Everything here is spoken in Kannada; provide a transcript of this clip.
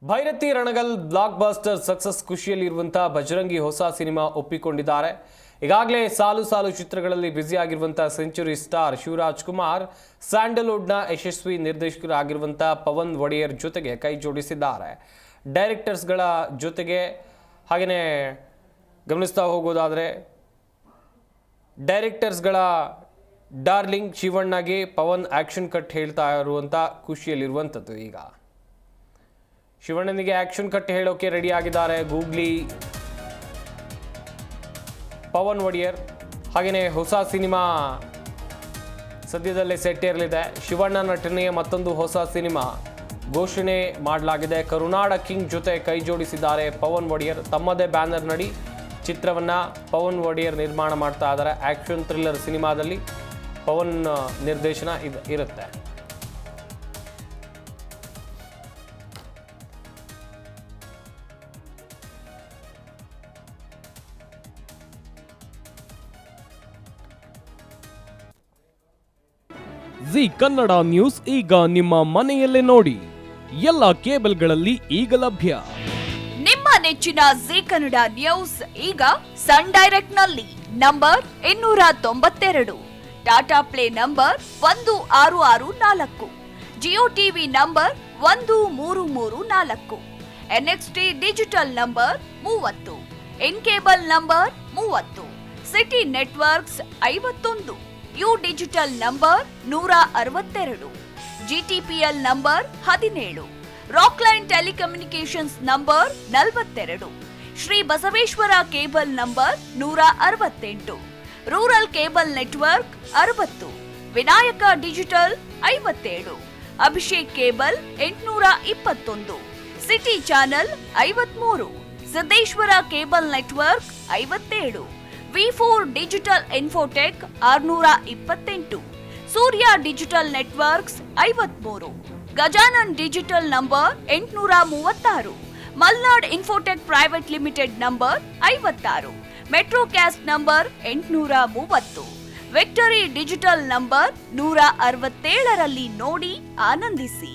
Byrathi Ranagal blockbuster success ಖುಷಿಯಲ್ಲಿರುವಂತಹ ಬಜರಂಗಿ ಹೊಸ ಸಿನಿಮಾ ಒಪ್ಪಿಕೊಂಡಿದ್ದಾರೆ. ಈಗಾಗಲೇ ಸಾಲು ಚಿತ್ರಗಳಲ್ಲಿ ಬ್ಯುಸಿ ಆಗಿರುವಂತಹ ಸೆಂಚುರಿ ಸ್ಟಾರ್ ಶಿವರಾಜ್ ಕುಮಾರ್ ಸ್ಯಾಂಡಲ್ವುಡ್ನ ಯಶಸ್ವಿ ನಿರ್ದೇಶಕರಾಗಿರುವಂತಹ ಪವನ್ ಒಡೆಯರ್ ಜೊತೆಗೆ ಕೈ ಜೋಡಿಸಿದ್ದಾರೆ. ಡೈರೆಕ್ಟರ್ಸ್ಗಳ ಜೊತೆಗೆ ಹಾಗೆಯೇ ಗಮನಿಸ್ತಾ ಹೋಗೋದಾದರೆ ಡೈರೆಕ್ಟರ್ಸ್ಗಳ ಡಾರ್ಲಿಂಗ್ ಶಿವಣ್ಣಗೆ ಪವನ್ ಆಕ್ಷನ್ ಕಟ್ ಹೇಳ್ತಾ ಇರುವಂಥ ಖುಷಿಯಲ್ಲಿರುವಂಥದ್ದು. ಈಗ ಶಿವಣ್ಣನಿಗೆ ಆಕ್ಷನ್ ಕಟ್ ಹೇಳೋಕೆ ರೆಡಿ ಆಗಿದ್ದಾರೆ ಗೂಗ್ಲಿ ಪವನ್ ಒಡೆಯರ್. ಹಾಗೆಯೇ ಹೊಸ ಸಿನಿಮಾ ಸದ್ಯದಲ್ಲೇ ಸೆಟ್ ಇರಲಿದೆ. ಶಿವಣ್ಣ ನಟನೆಯ ಮತ್ತೊಂದು ಹೊಸ ಸಿನಿಮಾ ಘೋಷಣೆ ಮಾಡಲಾಗಿದೆ. ಕರುನಾಡ ಕಿಂಗ್ ಜೊತೆ ಕೈ ಜೋಡಿಸಿದ್ದಾರೆ ಪವನ್ ಒಡೆಯರ್. ತಮ್ಮದೇ ಬ್ಯಾನರ್ ನಡಿ ಚಿತ್ರವನ್ನು ಪವನ್ ಒಡೆಯರ್ ನಿರ್ಮಾಣ ಮಾಡ್ತಾ ಇದ್ದಾರೆ. ಆಕ್ಷನ್ ಥ್ರಿಲ್ಲರ್ ಸಿನಿಮಾದಲ್ಲಿ ಪವನ್ ನಿರ್ದೇಶನ ಇರುತ್ತೆ. ಜಿ ಕನ್ನಡ ನ್ಯೂಸ್ ಈಗ ನಿಮ್ಮ ಮನೆಯಲ್ಲೇ ನೋಡಿ. ಎಲ್ಲ ಕೇಬಲ್ಗಳಲ್ಲಿ ಈಗ ಲಭ್ಯ. ನಿಮ್ಮ ನೆಚ್ಚಿನ ಜಿ ಕನ್ನಡ ನ್ಯೂಸ್ ಈಗ ಸನ್ ಡೈರೆಕ್ಟ್ ನಲ್ಲಿ number 292, Tata play number 1664, Jio TV number 1334, NXT digital number 30, in cable number 30, city networks 51, U digital number 162, GTPL number 17, Rockline telecommunications number 42, Shri Basaveshwara cable number 168, rural cable network 60, Vinayaka digital 57, Abhishek cable 821, city channel 53, Siddeshwara cable network 57, V4 digital Infotech 628, Surya digital networks 53, Gajanan digital number 836, Malnad infotech private limited number 56, Metrocast number 830, victory digital number 167ರಲ್ಲಿ ನೋಡಿ ಆನಂದಿಸಿ.